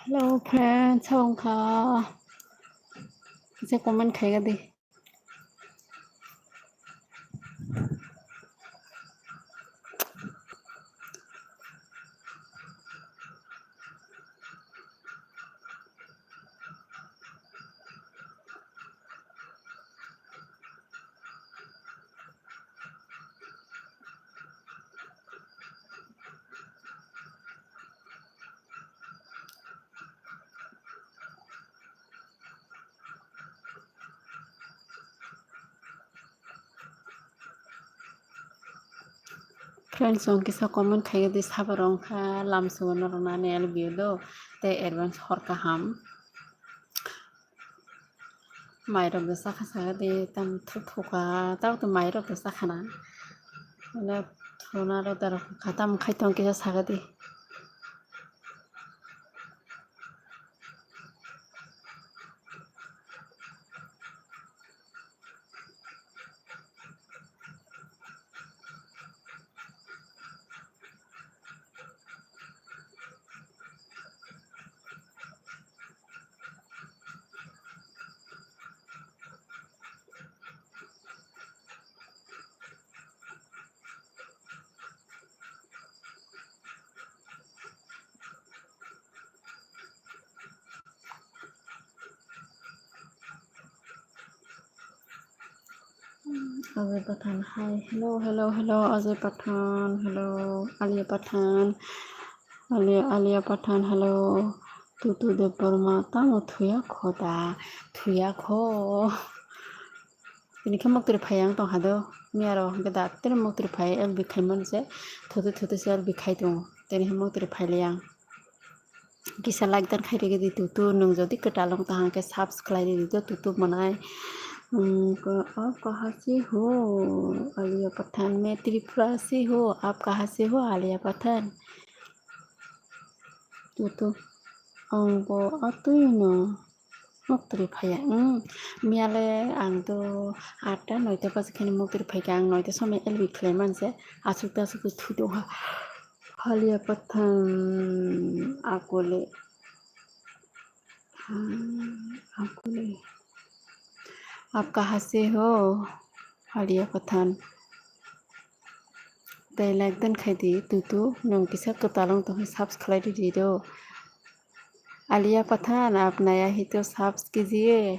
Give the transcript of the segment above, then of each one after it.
Hello friend, chào ông khá. Sẽ comment खाएगा दे. Friends, ông kisa comment खाएगा दे साबर ông khá làm số nó rồi nè al video te advance hor ka ham. Mai rồi bisa khasa de tam thu thu ka tao tu mai rồi bisa khana. Nên thona rồi tar khatam khai tong kisa saga de. Ajay Pathan, hi, hello, Ajay Pathan, hello, Alia Pathan, hello, Tutu de Burma, tamo thuya khoda, thuya kho. Ini kan moktir phayang tong hado, miaro gada tere moktir phay el bikhai manse, thote se el bikhai tong, teni han moktir phaylayang. Kisa like dan khai rege di tutu nung jodi ketalong tahang ke subscribe di to tutu manai. आप कहाँ से हो आलिया पठान मैं त्रिपुरा से हो आप कहाँ से हो आलिया पठान तो आंबो आतुयनो मक्तरि फाया मियाले आं तो 8टा 9टा बाजिखानि मक्तरि फायगा आं 9टा समय एलबि खालाय मानसे आसुकता थुदोहा आलिया पठान आगले आप कहाँ से हो Alia Pathan Tay like dan khai di tutu nong kisa ketalong to subscribe di do Alia Pathan आप नया ही तो सब्स कीजिए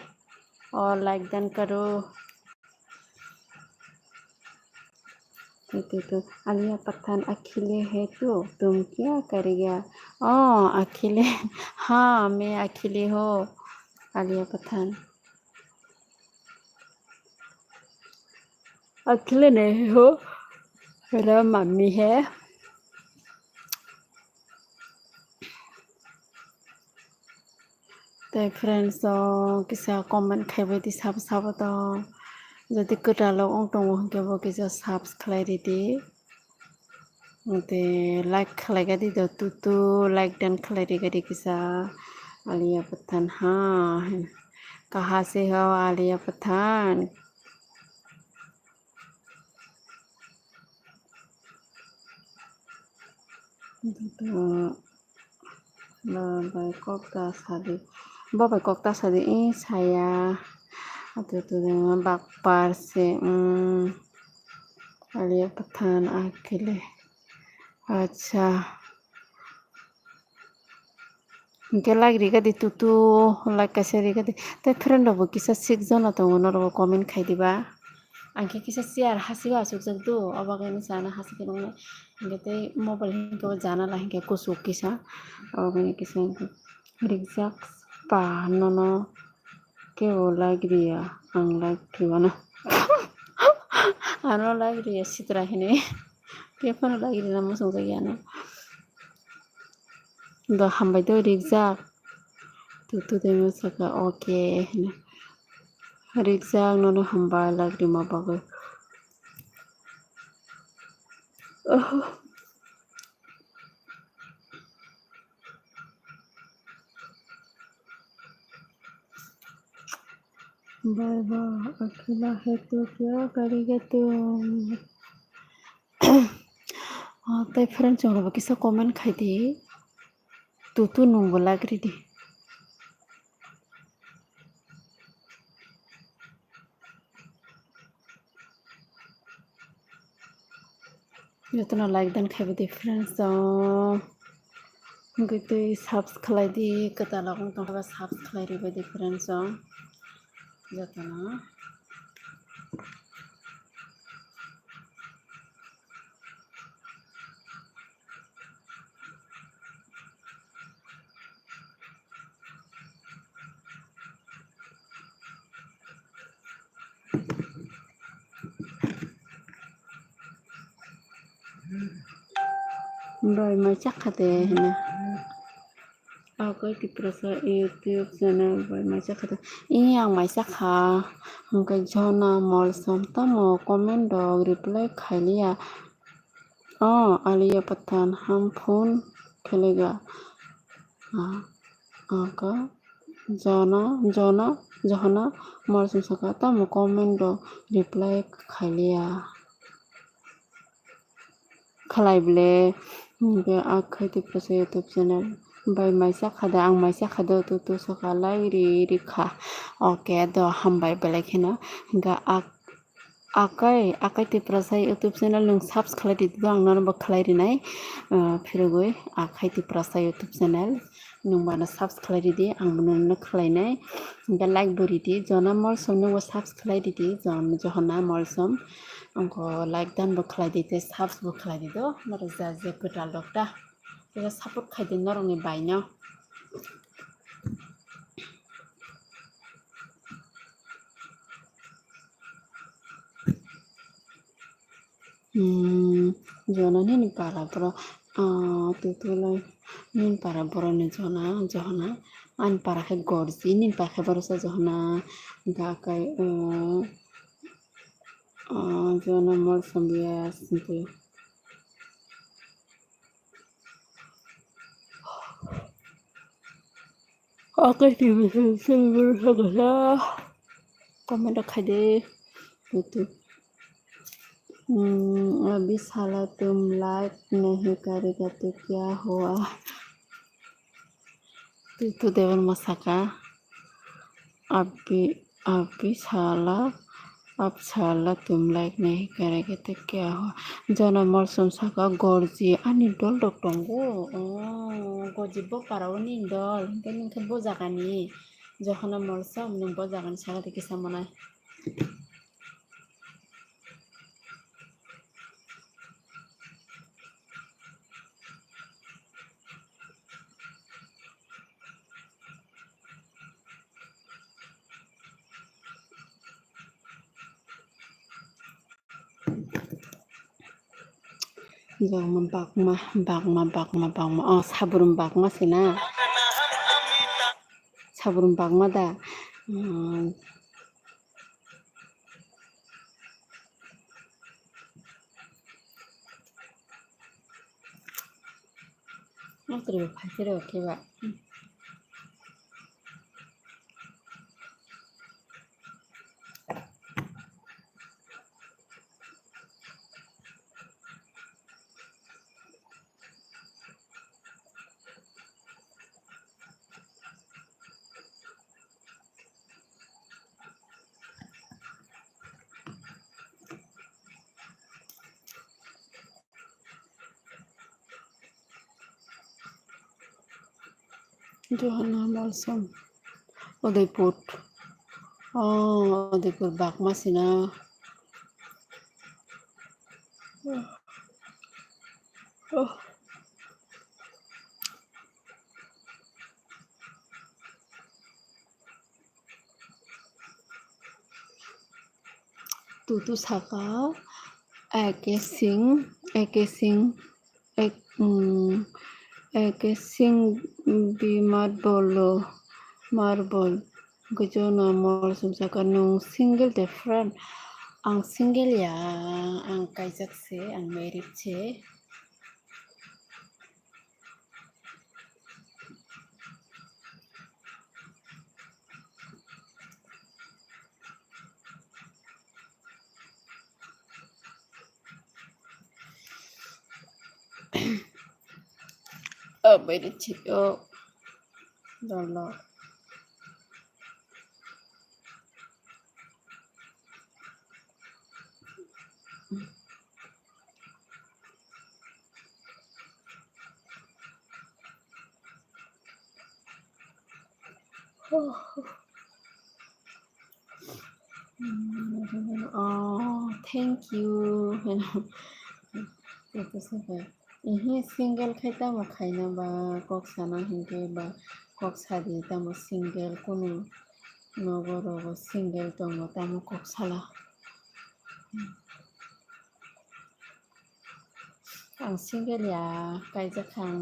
और लाइक डन करो। तो आलिया पठान अकेले है तो तुम क्या करेगा? अकेले हाँ मैं अकेले हो आलिया पठान। अकेले नहीं हो, मेरा मम्मी है। तो फ्रेंड्स किसा कमेंट खाइबायदि साब तो जदि गोदालाव आं दङ होनकेबो किसा साबस्क्राइब दि ते लाइक खालायगादि दो तुतु लाइक डन खालायगादि किसा आलिया पठान हाँ कहाँ से हो Alia Pathan? Babai Kokta Sadi Babai Kokta Sadi ini saya atau dengan Bakpar se Alia Patan Akile अच्छा इनके लाइक रिगा दी तुतु लाइक कैसे रिगा दी ते फ्रेंड हो किसा सिक जना तो उन्होंने कमेंट खाई दिबा आंके किसा सियार हसीबा सुक जग दो अब अगर जाना हंस के नंगे इनके ते मोबाइल इनके जाना ला इनके कुछ किसा अब अगर किसा रिक्शा पा नोनो के वो लाइक रिया आंग लाइक रिवाना आनो लाइक रिया सित्रा हिने के फन लाइक रिया मसों जागियानो द हमबाय दो रिक्शा तुतु दे मसका ओके रिक्शा नोनो हमबाय लाइक रिमा बागो बाबा अकेला है तो क्या करेगा तुम? तो फ्रेंड्स जोड़ो किसा कमेंट खाई दी तुतु नंगो लागरी दी जितना लाइक देन खाई दी फ्रेंड्स गते सब्सक्राइब दी कता लागों तो सब्सक्राइब दी फ्रेंड्स जितना Boy macak kate hina. Aku di proses YouTube channel boy macak kate. Ini yang macak ha. Mungkin jona mal somta mo comment dog reply खालिया. आलिया पठान हम फोन खेलेगा. आका जहना mal somsaka ta mo comment dog reply खालिया. खालायब्ले बे आखै दिप्रसे YouTube channel bye माइसा खादा आं माइसा खादो तुतु सखाला इरि रिखा ओके द हामबाय बेलेखिना गा आकै दिप्रसे यूट्यूब चैनल नों सब्सक्राइब दिदो आं नरबो खालायरिनाय फिरगोय आकै दिप्रसे यूट्यूब चैनल नों बाना सब्सक्राइब दिदि आं नोंनो खालायनाय गा लाइक बोरिदि जना मलसम नों सब्सक्राइब दिदि जहना मलसम आंखौ लाइक दानबो खालायदिते साब्सबो खालायदिदो नर जा जे गोदाल डक्टा बेगा सापर्ट खायदि नरनि बायनो जना नि पारा बरो तुतुला निन पारा बरो नि जहना आन पारा के गरजी निन पाखे बरो सा जहना गाकाय जना मलसम बिया सिंपल Oke, कमेंट खाई दे gitu. अभी साला तुम लाइक नहीं करेगा तो क्या हुआ? तो देवन मसाका अभी साला अब साला तुम लाइक नहीं करेगा तो क्या हुआ? जना मलसम साका गर्जी आनी डल डक्टंगो pojibbo parawni indol hingke ningke bojagani jokhona molsom ning bojagani sagati kisa monai Jangan bakma. Oh, saburum bakma sih na. Saburum bakma dah. Nah, terus pasti oke, Pak. Johana Malsom. Udaipur. Oh, Udaipur bakma sih na. Oh. Tutu saka eke sing bimat bolo marbol gejona mol sumsaka nung single different ang single ya ang kaijak se ang merit se merit se dolo oh thank you itu sampai ini single খাইতামো খাই না বা cock সানা হিংকে বা cock সাদি তামো single কোনো নগর single দङ তামো cock সালা ang single ya kaijakang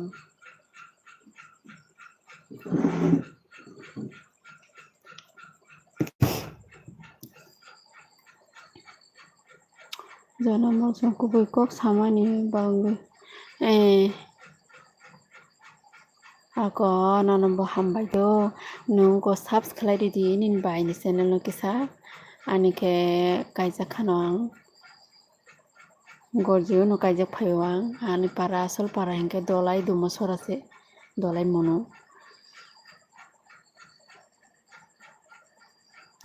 Jana Malsom kuboy kok samani bangge ako nanombo hambai do nungko subscribe di nin bai ni channel no kisa anike kaijak khano ang gorjio no kaijak phayo ang ani para asol para hingke dolai dumo sorase dolai mono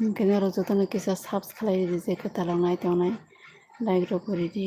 hingke nero jotono kisa subscribe di je ketalong nai tongnai like ro kori di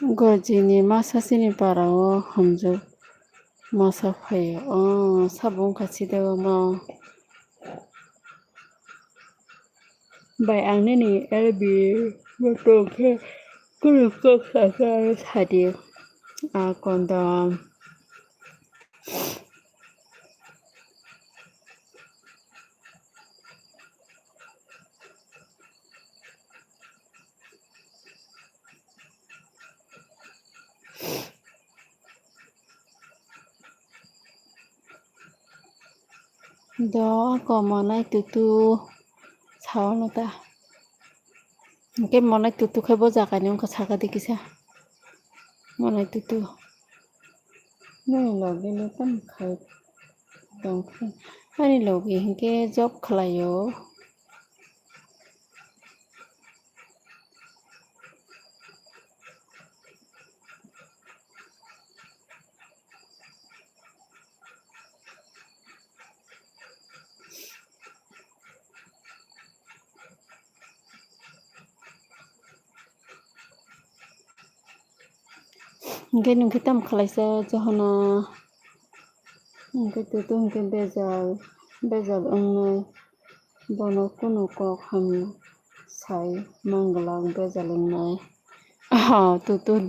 Gojini masa sini parao hamjo masa phayo sabung kasi dewa ma bai angni ni lb motongke kulukok saka sadi kondom. Đó có món này tutu sao nó ta cái món này tutu khai bao giờ cả nhưng có sao cái gì sao món này tutu này là cái nó tâm khai đồng này là cái job khai yo cái những cái tâm khai sao cho nó cái tutu cái bây giờ ông này bono kuno ko ham sai manglang bây giờ lần này tutu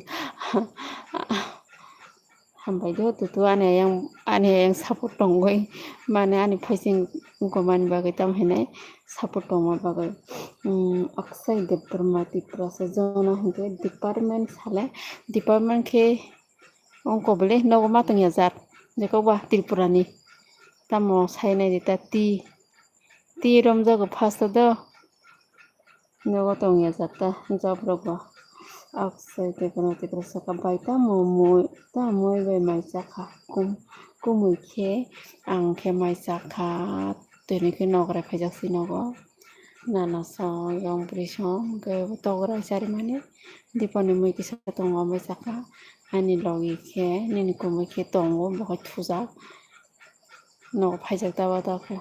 hambai do tutu ane yang support dongoi mane ani facing goman bagai tam hene support dongma bagai aksai deparmati prasa zona hingke department sale department ke ongko bele nogo matang ya zat jeko ba tripurani tamo sai nai dita ti rom jago first do nogo tong ya zatta job rogo aksai deparmati prasa ka baita mo bai mai saka kumui ke ang ke mai saka tuni ke nogre phajaksi nogo nana so yong brishong ke togra sari mane dipani mui kisa tongo mai saka ani logi ke nini kumui ke tongo bokai thuja nogo phaijak dawa dako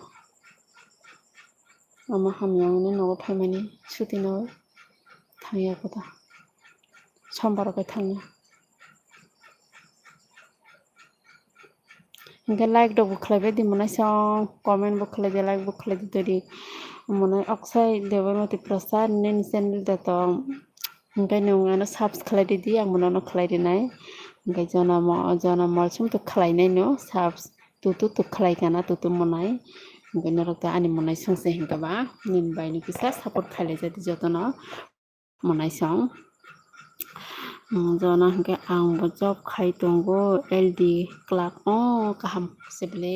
ama hamyang ni nogo phaimani suti no thangya koda sombar kai thangya hingke like dok bukhlaibai di monai song comment bukhlai de like bukhlai de tadi monai aksai debarmati prasad nini channel da to hingke nung ano subscribe di ang mono khlai de nai hingke jona malsum to khlai nai no tutu to khlai kana tutu monai hingke norok to ani monai songse hingke ba nin bai ni kisa support khailai jadi jotono monai song jona hingke ang bo job khai tongo LD clerk kaham sebele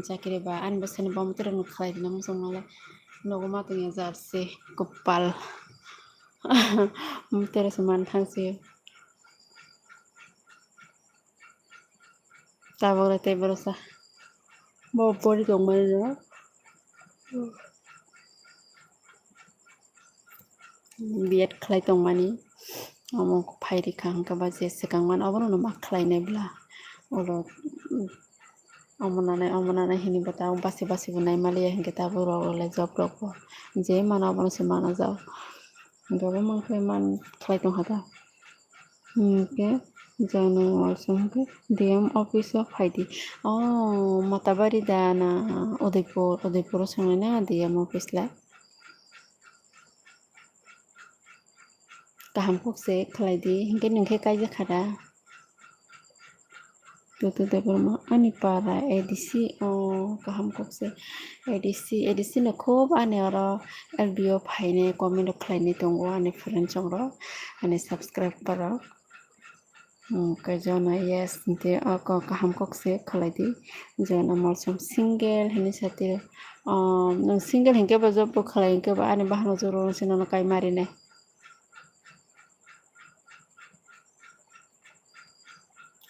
chakri ba an bosani bom terang khlai dina musong nala nogo matang ya jarse kopal teres man thangse tabore te berosa bo pori tong mani no biat khlai tong mani amo phairi khang ka ba je sekang man abono no mak khlai nai bla olo omonane hini bata basi bunai malia hingke tabu role job roko je mana abono se mana jao gobo man khlai tong hata hingke jano also hingke DM office of phaidi matabari dana udaipur songai na DM office la kaham kokse khlai di hingke ningke kaija khada tutu deparma ani para ADC kaham kokse ADC no khob ani oro LBO phaine comment khlaini tongo ani friend chongro ani subscriber ke jona yes te kaham kokse khlai di jona malsum single hini sate nang single hingke ba job khlai hingke ba ani bahano joro sinono kai marine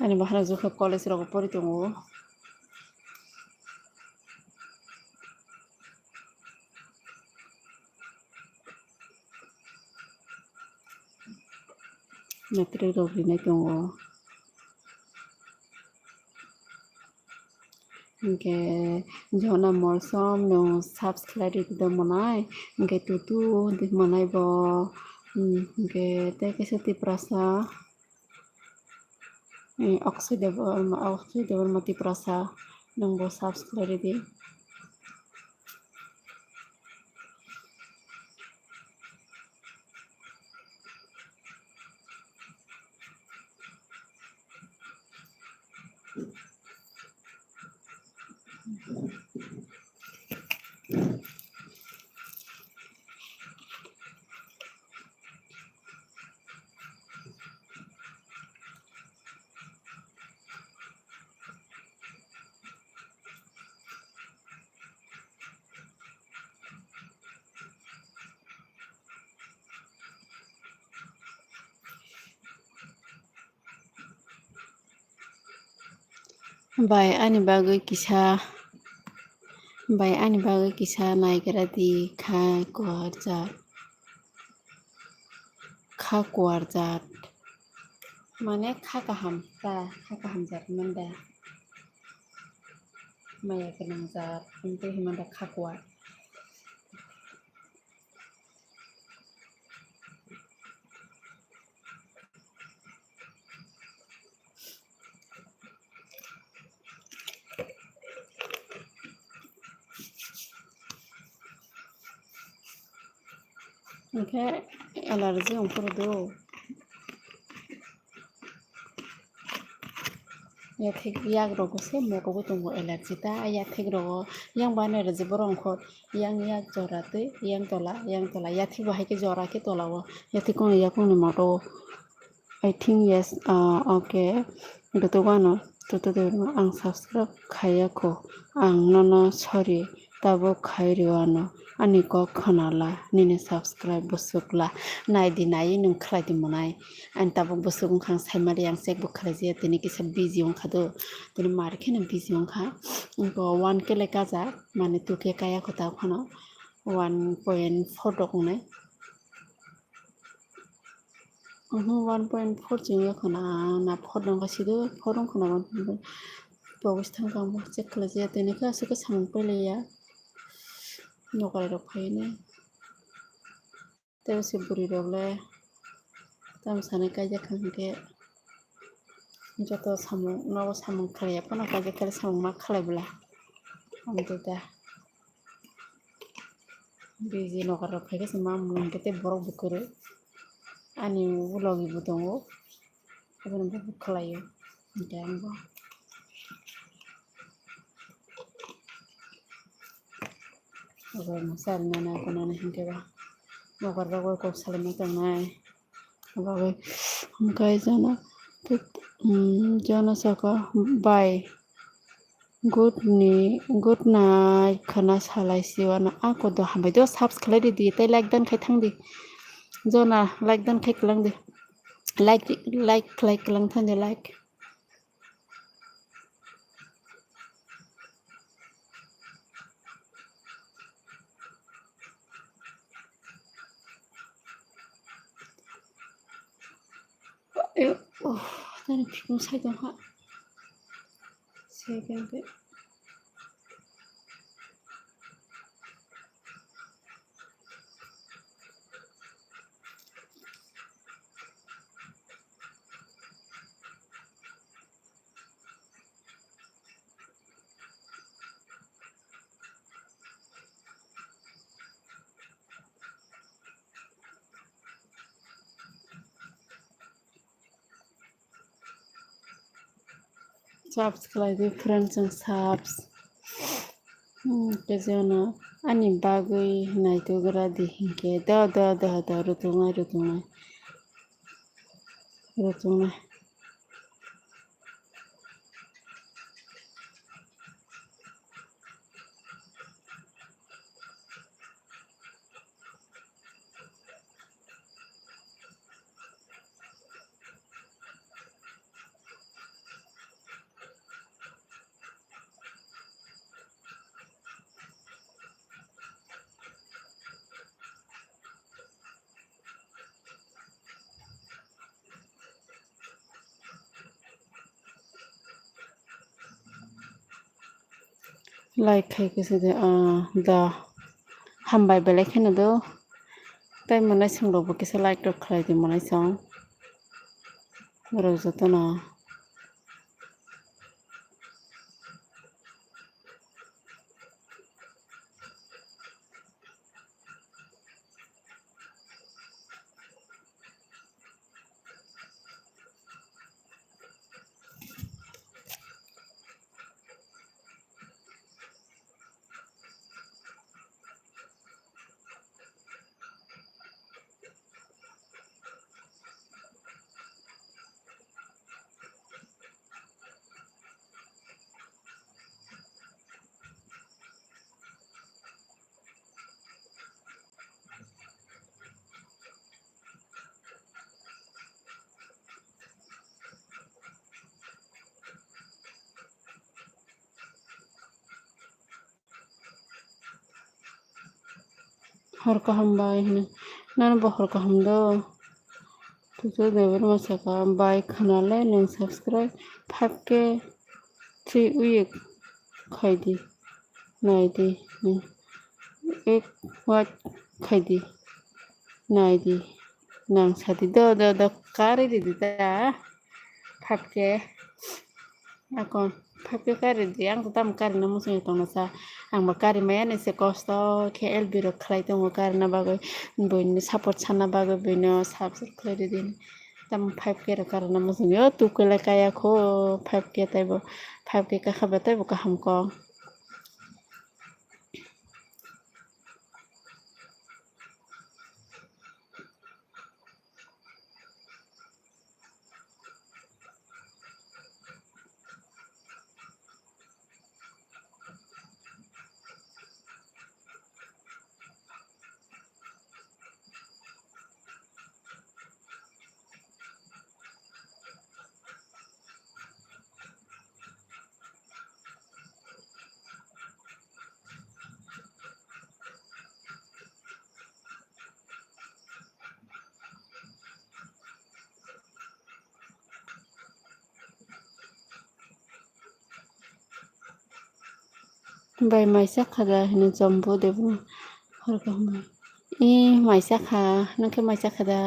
ani bahana jokha college rogo pori tongo metric rogi nai tongo hingke jona malsum no subscribe di monai hingke tutu di monai bo hingke te kesati prasa Aksai debarmati prasa nang bo subscribe di Bai ani bagui kisa naigiradi kha kuarjat mane kha kaham jat manda maya ganang jat inte himanda kha kuar. Oke alergi ongkorodo yathek yak rogo se mogogo tongo alergi ta yathek rogo yang bana alergi borongkot yang yak jorate yang tola yathek bo haike jora ke tolao yathek kono yakoni moto I think yes okay dotogano ang subscribe khayako ang nono sorry tabo khayriwano ani ko khanala nini subscribe busukla naidi nai nung khladi monai an tabo busuk khang saimari ang sek bukhlaji tini kisa busy khado tini marke na busy kha ko 1k leka ja mane 2k kaya khota khano 1.4 doknai 1.4 jinga khana na phodong kasido phodong khana pogis thangkang bo check khlaji tini ka asuk sang peleya nokare rok phaine teo se buri rogle tam sane kaja khangke joto samung no samung khlaya pono kaja kale samung ma khlaibla amtuta busy nokare rok phaike sama mun kete borok bukure ani ulogi budongo abon bo khlayo jango abar masal nana kono ne hinke ba nokare rok ko salama tangnai abagai हमkai jana saka bye good night khana salai siwana ako do hambai do subscribe di tai like dan khai thangdi jona like dan khai klang di like klang thande like oh tani phikung sai dong ha second subscribe friends and subs kejona ani bagui naito gradi hinke da rutungai like khai kese da hambai belai kheno do tai monai sungro bo kisa like tok khlai di monai song rok jotono हरका हमबाय होनो नानबा हरका हमदो तुझो देवर मसाका bye खानाले नों subscribe 5k 3 week खायदी नायदी एक वाट खायदी नायदी nang sadi do kari di ta 5k akon 5k kari di ang tam kari na musuh itu nasa ang makari maya nese kosto KL biro khlai tongo kari na bagoi boyni support sana bagoi boyno subscribe khlai di tam 5k ro kari na musuh yo tukule kaya ko 5k taibo 5k ka khaba taibo kaham ko bai maisa khada hino jombo debo horka hama maisa kha nangke maisa khada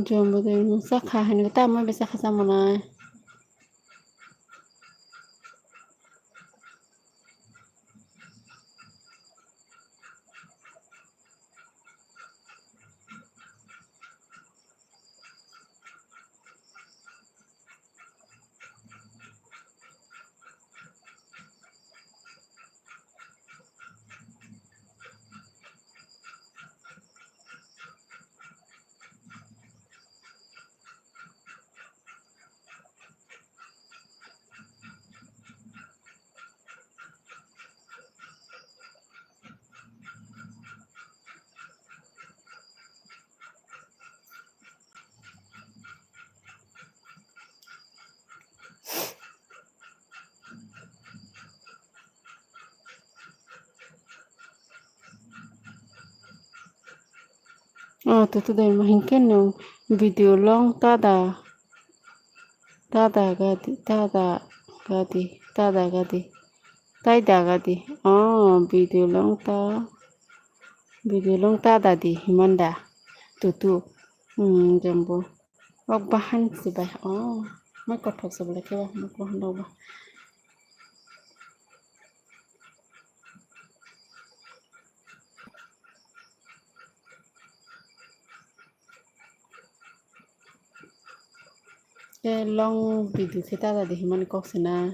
jombo debo sakha hino ta ma bisa kha samona tutu dai mahinken no video long tada gadi taida gadi video long tada di himanda tutu jambo wak bahan sibah mai kothok sabla kewa mai bahan ba long video kita tadi himan kok sena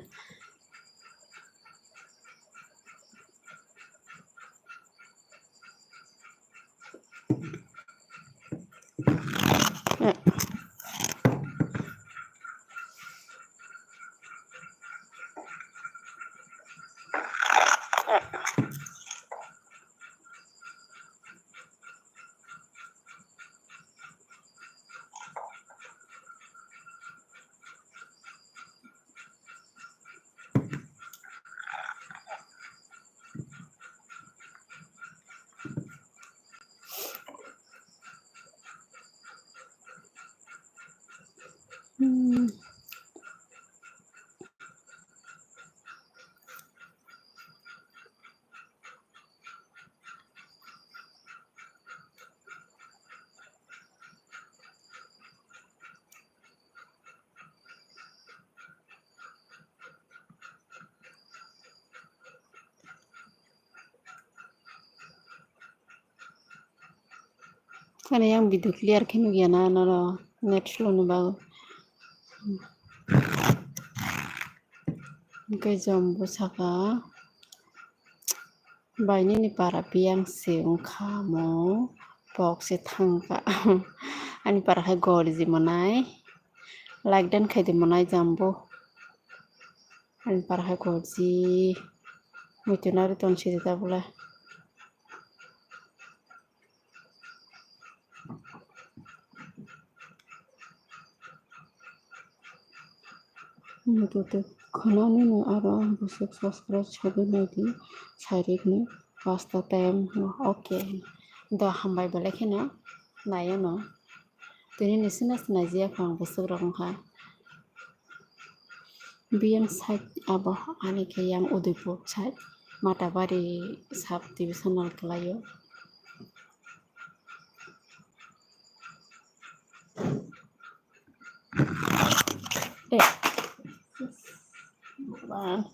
Kana yang video clear kenu giana nara net slow nu bago ke jambo saka baini ni para piang se ungkha mo pok se thangka Ani parahay gorji monai. Like dan khaide monai jambo. Ani parahay gorji. Mutunari ton sida bula. Mututu khonani no aro busuk subscribe chabi naidi sarik ni pasta time no okay. Do hambai balakena nayo no. Tini nisinas najia phang busuk rong ha. Biang side abo ani ke yang Udaipur side Matabari sub divisional kelayo. Bang.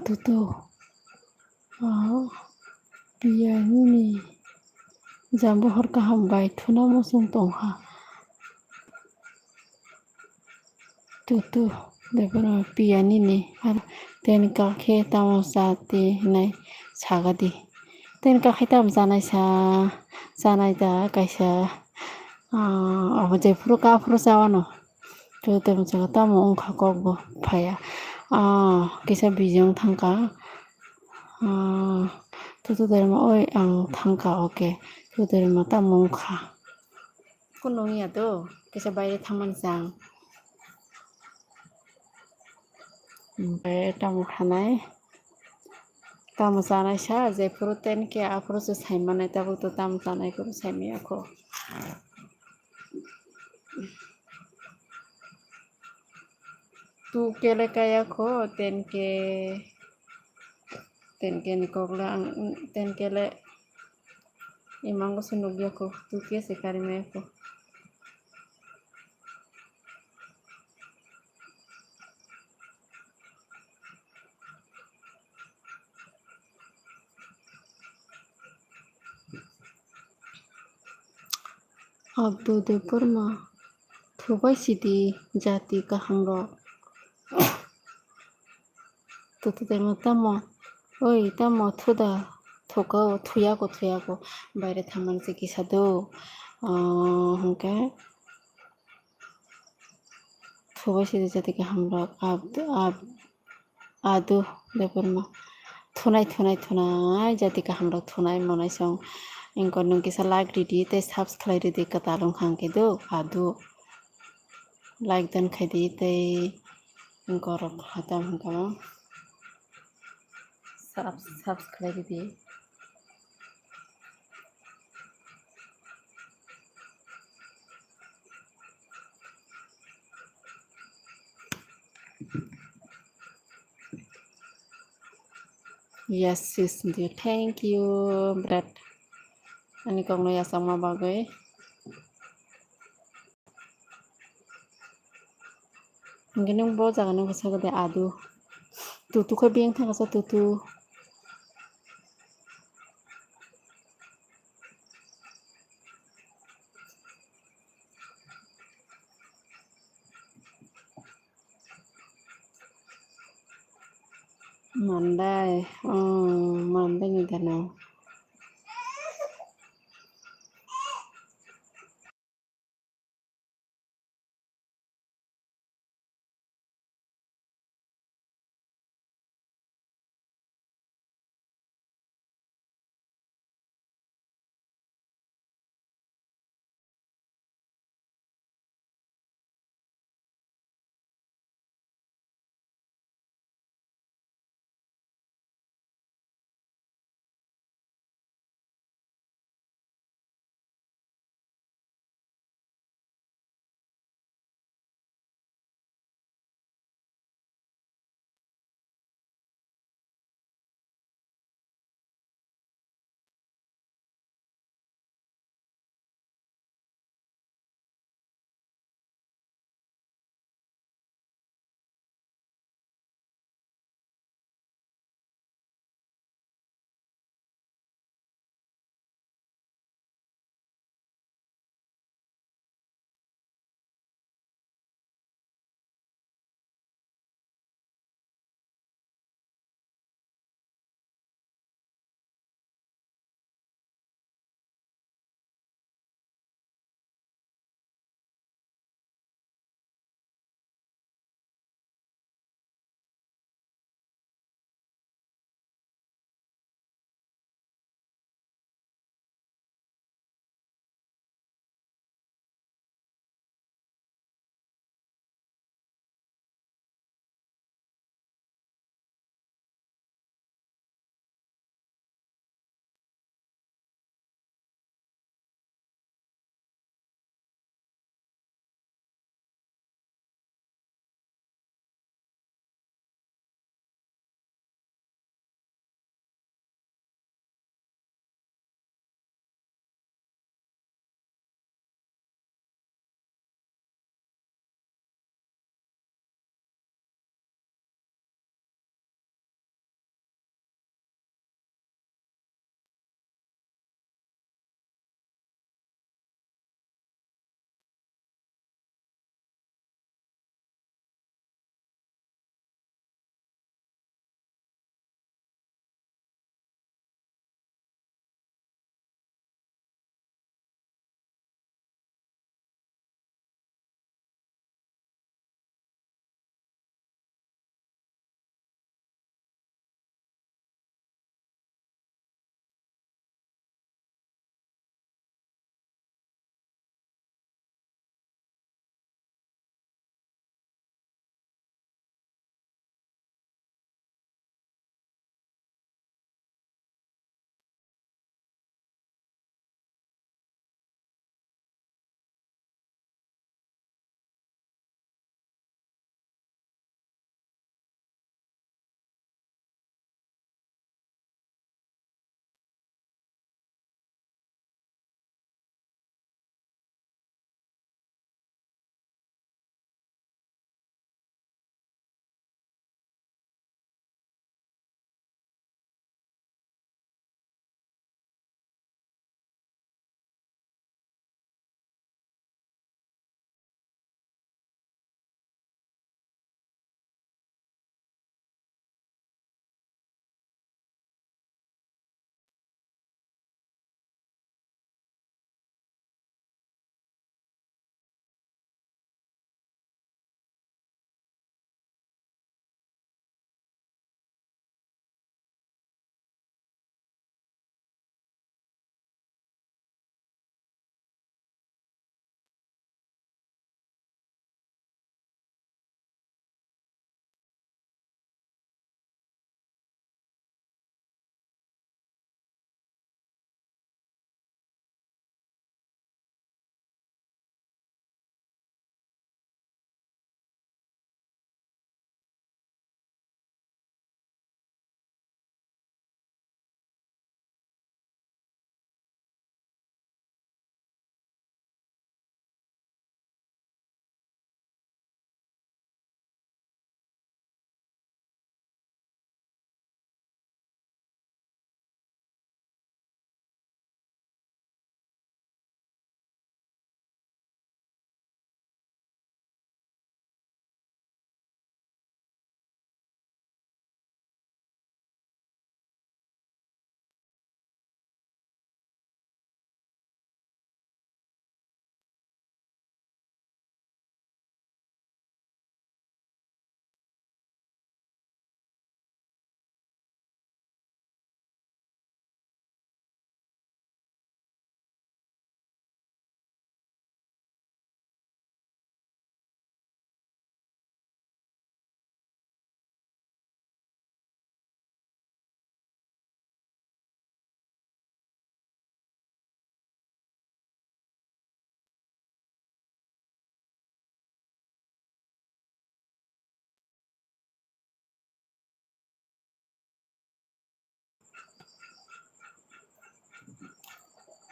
tutu pianini jambu hor kaham bai thuna mosung tongha tutu debora pianini ar ten kakhe tamo sati nai sagadi ten kakhe tam janai sa janai da kaisa abo jephuru kafuru jawano tutu jaga tamo ongkha kokbo phaya kisa bijong thangka tutu derma oi ang thangka oke tutu derma tamo ongkha kunong to kisa বাইরে থামান যাং ओमफ्राय तामो थानाय तामो जानाय सा जेफोरो तेन के आफोरसो साइमानाय ताबो तामो जानायखौ साइमायाखौ tu kele kaya ko ten ke ni kokla ten kele imango sunugya ko tu ke sekari me ko abdo de purma thubai sidi jati kahangro tutu derma tamo oi tamo thuda thuko thuyago বাইরে থামান যে কি সাদো হংকে thubai sidi jati kahangro adu de purma thunai jati kahangro thunai monai song ingkon nung kisa like ridi te subscribe ridi katalong hangke do adu like dan khaidi te ingkorok hatam hangkama subscribe ridi yes dear thank you berat ani kong no yasang mabagoy mungkin bo jaga nang kasagade adu tutu ko biang thang sa tutu mandai mandai ni dano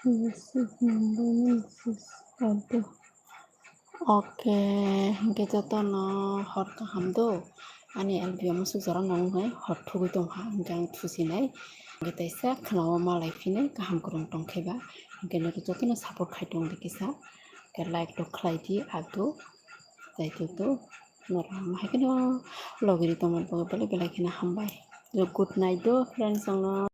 receive number message ada. Oke, gitu to no hot kahamdo. Ani LBM masuk jarang nong hai hot thugu tong ha jang thusinai. Kita isa khnawa malai fine kaham kurung tong kheba. Gene to jotina support khai tong dikisa. Ke like to khlai di adu. Jaitu to nora mahai kino logiri tong bele bele kina hambai. Good night do friends no.